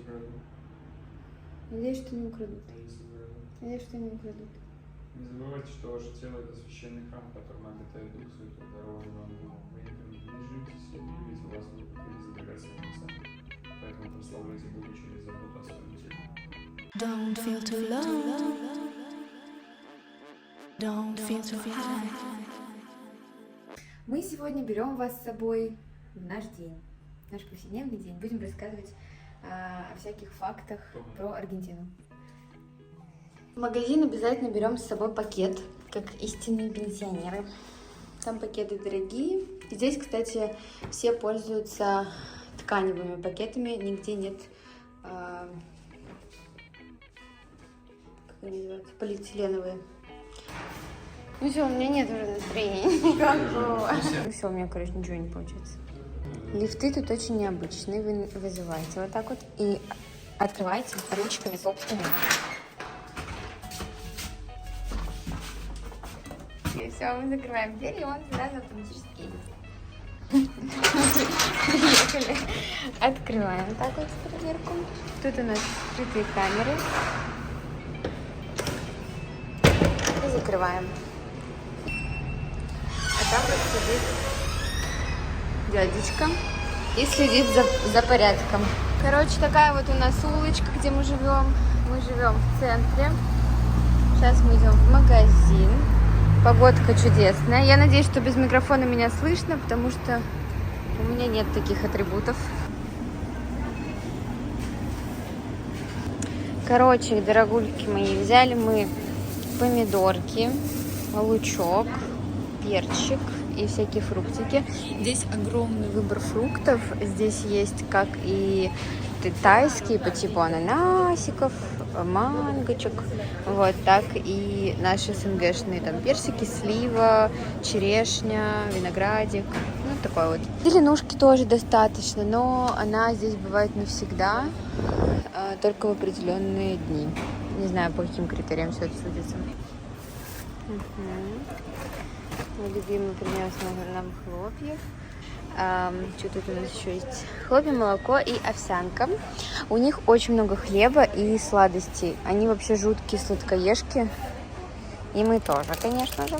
украдут. Надеюсь, что не украдут. Надеюсь, украдут. Надеюсь, что не украдут. Не забывайте, что ваше тело – это священный храм, в котором обитает Дух Святой, дарованный вам Богом. Вы не живете себе, ведь у вас есть драгоценный сан. Поэтому прославляйте Бога через заботу о своем теле. Don't feel too low. Don't feel too high. Мы сегодня берем вас с собой в наш день, наш повседневный день. Будем рассказывать о всяких фактах про Аргентину. В магазин обязательно берем с собой пакет, как истинные пенсионеры. Там пакеты дорогие. Здесь, кстати, все пользуются тканевыми пакетами, нигде нет, как они называются, полиэтиленовые. Ну все, у меня нет уже настроения никакого. Ну все, у меня, короче, ничего не получается. Лифты тут очень необычные. Вы вызываете вот так вот и открываете ручками собственными. И все, мы закрываем дверь, и он сразу автоматически едет. Приехали. Открываем вот так вот дверку. Тут у нас скрытые камеры. И закрываем. А там вот сидит дядечка и следит за порядком. Короче, такая вот у нас улочка, где мы живем. Мы живем в центре. Сейчас мы идем в магазин. Погодка чудесная. Я надеюсь, что без микрофона меня слышно, потому что у меня нет таких атрибутов. Короче, дорогульки мои, взяли мы помидорки, лучок, перчик и всякие фруктики. Здесь огромный выбор фруктов. Здесь есть как и тайские по типу ананасиков, мангочек, вот, так и наши СНГшные, там персики, слива, черешня, виноградик, ну такой вот. Зеленушки тоже достаточно, но она здесь бывает навсегда, только в определенные дни. Не знаю, по каким критериям все это судится. Мой любимый принес нам хлопьев. Что тут у нас еще есть? Хлопья, молоко и овсянка. У них очень много хлеба и сладостей. Они вообще жуткие сладкоежки. И мы тоже, конечно же.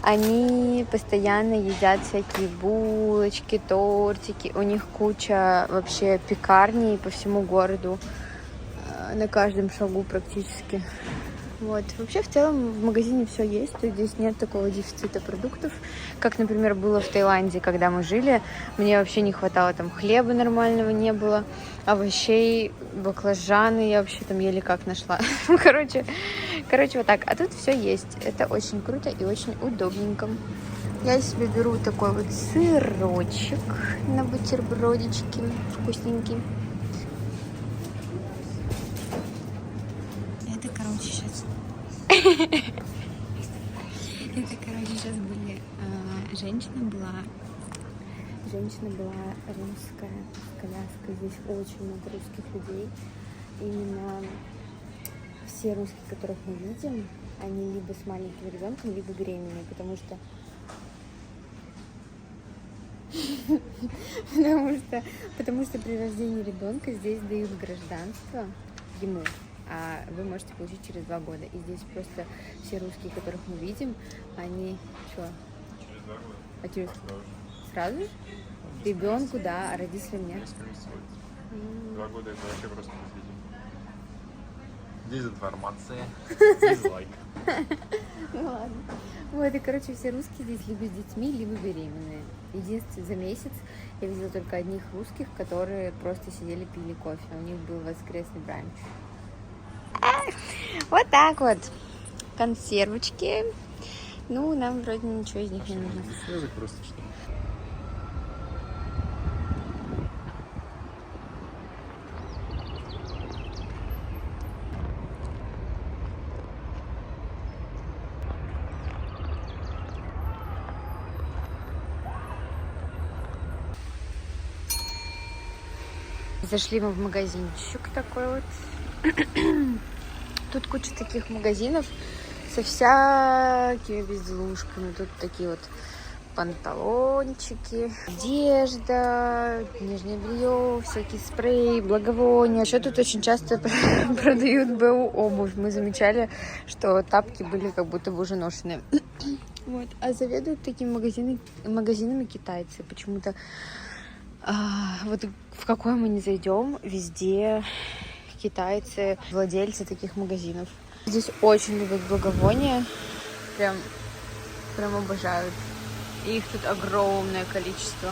Они постоянно едят всякие булочки, тортики. У них куча вообще пекарней по всему городу. На каждом шагу практически. Вот. Вообще, в целом, в магазине все есть, то есть здесь нет такого дефицита продуктов, как, например, было в Таиланде, когда мы жили. Мне вообще не хватало, там хлеба нормального не было, овощей, баклажаны я вообще там еле как нашла. Короче, вот так. А тут все есть. Это очень круто и очень удобненько. Я себе беру такой вот сырочек на бутербродички, вкусненький. Это, короче, сейчас были... Женщина была русская с коляской. Здесь очень много русских людей. Именно все русские, которых мы видим, они либо с маленьким ребенком, либо беременные, потому что при рождении ребенка здесь дают гражданство ему. А вы можете получить через 2 года. И здесь просто все русские, которых мы видим, они что? Через 2 года. А через... Сразу? Ребенку, да, а родителям нет. 2 года это вообще просто безвидимо. Дезинформация. Дизлайк. Ну ладно. Вот, и, короче, все русские здесь либо с детьми, либо беременные. Единственное, за месяц я видела только одних русских, которые просто сидели, пили кофе. У них был воскресный бранч. Вот так вот. Консервочки. Ну, нам вроде ничего из них не нужно. Язык просто что. Зашли мы в магазинчик такой вот. Тут куча таких магазинов со всякими безделушками. Тут такие вот панталончики, одежда, нижнее белье, всякие спреи, благовония. Еще тут очень часто продают БУ обувь. Мы замечали, что тапки были как будто бы уже ношеные. Вот. А заведуют такими магазинами китайцы. Почему-то вот в какой мы не зайдем, везде китайцы, владельцы таких магазинов. Здесь очень любят благовония. Прям обожают. И их тут огромное количество.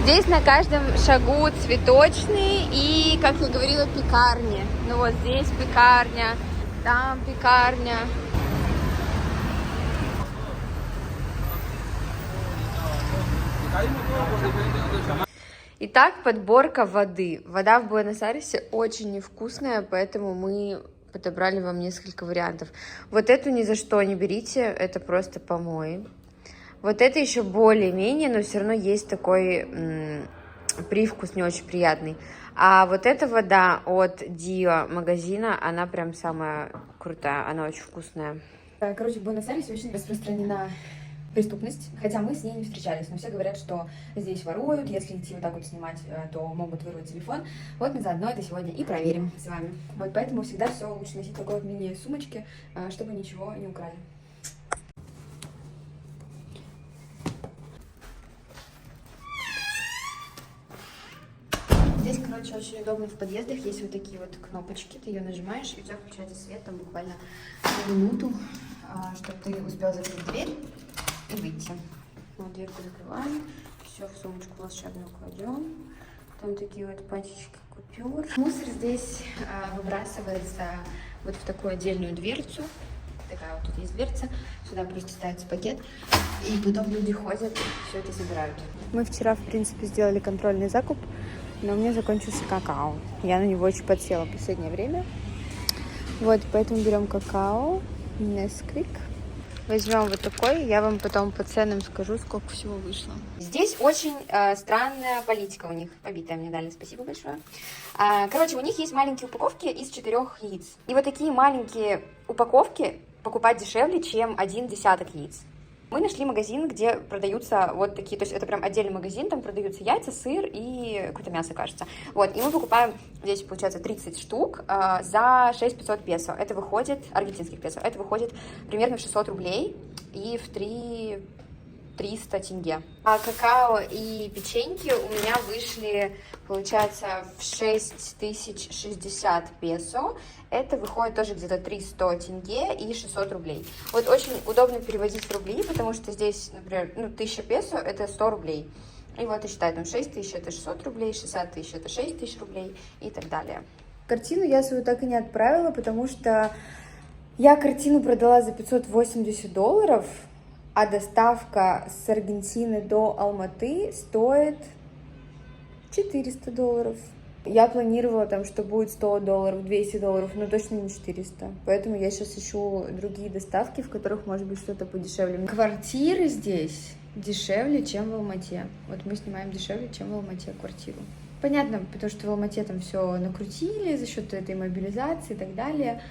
Здесь на каждом шагу цветочные и, как я говорила, пекарни. Ну вот здесь пекарня, там пекарня. Итак, подборка воды. Вода в Буэнос-Айресе очень невкусная, поэтому мы подобрали вам несколько вариантов. Вот эту ни за что не берите, это просто помои. Вот это еще более-менее, но все равно есть такой привкус не очень приятный. А вот эта вода от Дио магазина, она прям самая крутая, она очень вкусная. Короче, в Буэнос-Айресе очень распространена преступность, хотя мы с ней не встречались, но все говорят, что здесь воруют, если идти вот так вот снимать, то могут вырвать телефон. Вот мы заодно это сегодня и проверим с вами. Вот поэтому всегда все лучше носить такой вот мини-сумочки, чтобы ничего не украли. Здесь, короче, очень удобно в подъездах, есть вот такие вот кнопочки, ты ее нажимаешь, и у тебя включается свет там буквально на минуту, чтобы ты успел закрыть дверь и выйти. Вот дверку закрываем, все в сумочку волшебную кладем. Там такие вот пачечки купюр. Мусор здесь выбрасывается вот в такую отдельную дверцу. Такая вот тут есть дверца, сюда просто ставится пакет, и потом люди ходят, все это забирают. Мы вчера, в принципе, сделали контрольный закуп, но у меня закончился какао. Я на него очень подсела в последнее время. Вот, поэтому берем какао, Nesquik. Возьмем вот такой, я вам потом по ценам скажу, сколько всего вышло. Здесь очень странная политика у них. Побитая мне дали, спасибо большое. Короче, у них есть маленькие упаковки из 4 яиц. И вот такие маленькие упаковки покупать дешевле, чем 1 десяток яиц. Мы нашли магазин, где продаются вот такие, то есть это прям отдельный магазин, там продаются яйца, сыр и какое-то мясо, кажется. Вот, и мы покупаем здесь, получается, 30 штук за 6500 песо. Это выходит, аргентинских песо, это выходит примерно в 600 рублей и в 300 тенге. А какао и печеньки у меня вышли, получается, в 6060 песо. Это выходит тоже где-то 300 тенге и 600 рублей. Вот очень удобно переводить в рубли, потому что здесь, например, 1000 песо – это 100 рублей. И вот и считай, там 6000 – это 600 рублей, 60 тысяч – это 6000 рублей и так далее. Картину я свою так и не отправила, потому что я картину продала за $580, а доставка с Аргентины до Алматы стоит $400. Я планировала там, что будет $100, $200, но точно не 400. Поэтому я сейчас ищу другие доставки, в которых может быть что-то подешевле. Квартиры здесь дешевле, чем в Алмате. Вот мы снимаем дешевле, чем в Алмате квартиру. Понятно, потому что в Алмате там все накрутили за счет этой мобилизации и так далее.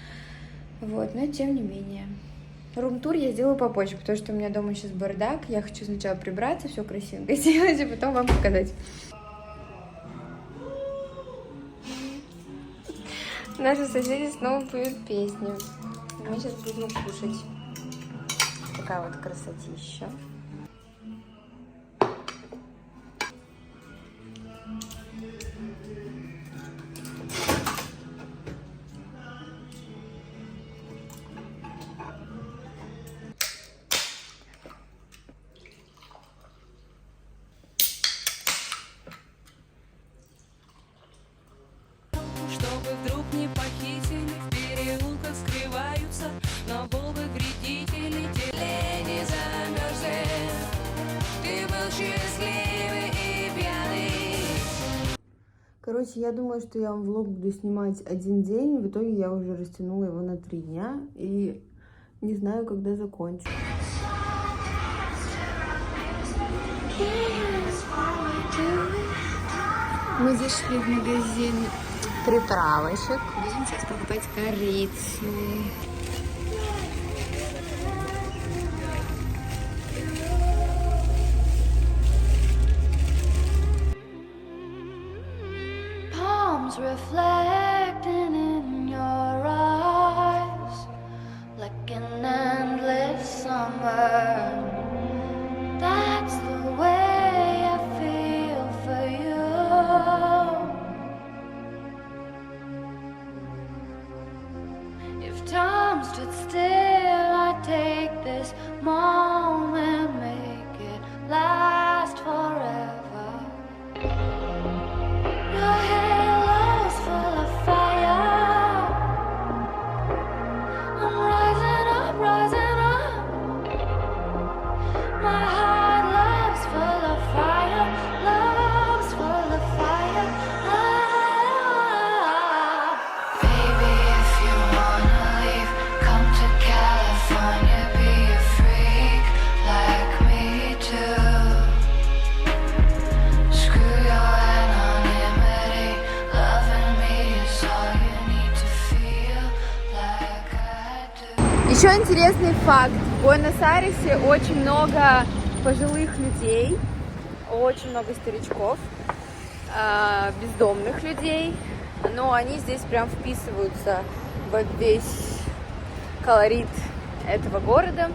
Вот, но тем не менее. Рум-тур я сделаю попозже, потому что у меня дома сейчас бардак. Я хочу сначала прибраться, все красивенько сделать, и потом вам показать. Наши соседи снова поют песню. Мы сейчас будем кушать. Такая вот красотища. Чтобы вдруг не похитили, в переулках скрываются, но Бога вредители не замерзли. Ты был счастливый и пьяный. Короче, я думаю, что я вам влог буду снимать один день. В итоге я уже растянула его на 3 дня. И не знаю, когда закончу. Мы зашли в магазин приправочек. Будем сейчас покупать корицу. Storms reflecting in your eyes, like an endless summer. That's the way I feel for you. If time stood still, I'd take this moment, make it last forever. Your halo's full of fire. I'm rising up, rising up. My heart love's full of fire, love's full of fire. Baby, if you wanna leave, come to California, be a freak like me too. Screw your anonymity, loving me is all you need to feel like I do. Еще интересный факт. В Буэнос-Айресе очень много пожилых людей, очень много старичков, бездомных людей, но они здесь прям вписываются в весь колорит этого города.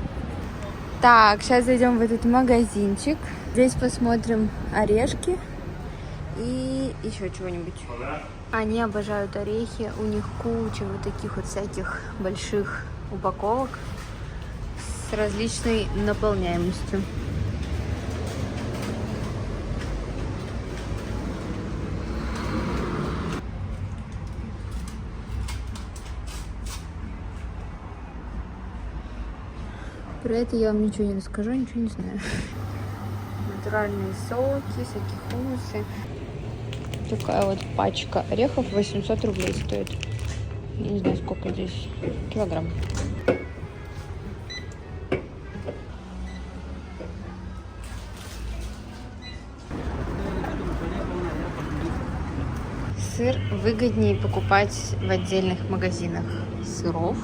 Так, сейчас зайдем в этот магазинчик. Здесь посмотрим орешки и еще чего-нибудь. Они обожают орехи, у них куча вот таких вот всяких больших упаковок с различной наполняемостью. Про это я вам ничего не расскажу, ничего не знаю. Натуральные соки, всякие хумусы. Такая вот пачка орехов 800 рублей стоит. Я не знаю, сколько здесь килограмм. Сыр выгоднее покупать в отдельных магазинах сыров.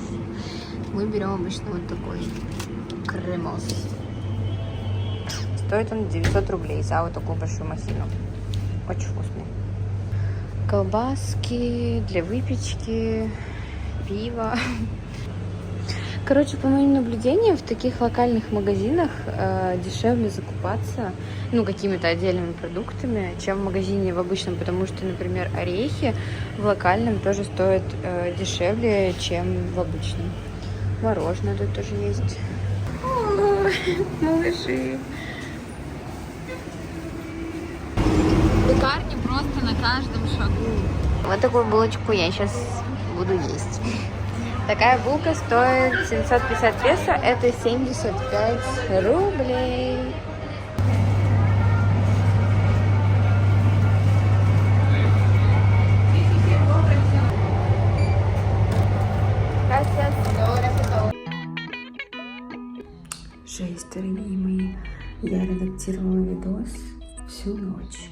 Мы берем обычно вот такой кремос. Стоит он 900 рублей за вот такую большую махину. Очень вкусный. Колбаски для выпечки, пиво. Короче, по моим наблюдениям, в таких локальных магазинах дешевле закупаться, ну, какими-то отдельными продуктами, чем в магазине в обычном, потому что, например, орехи в локальном тоже стоят дешевле, чем в обычном. Мороженое тут тоже есть. О, малыши. Пекарни просто на каждом шагу. Вот такую булочку я сейчас буду есть. Такая булка стоит 750 песо, это 75 рублей. Жесть, дорогие мои, я редактировала видос всю ночь.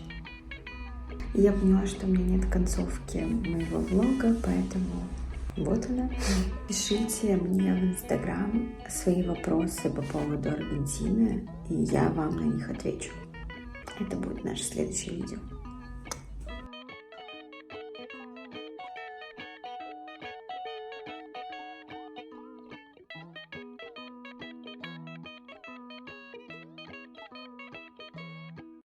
И я поняла, что у меня нет концовки моего влога, поэтому вот она. Пишите мне в Инстаграм свои вопросы по поводу Аргентины, и я вам на них отвечу. Это будет наше следующее видео.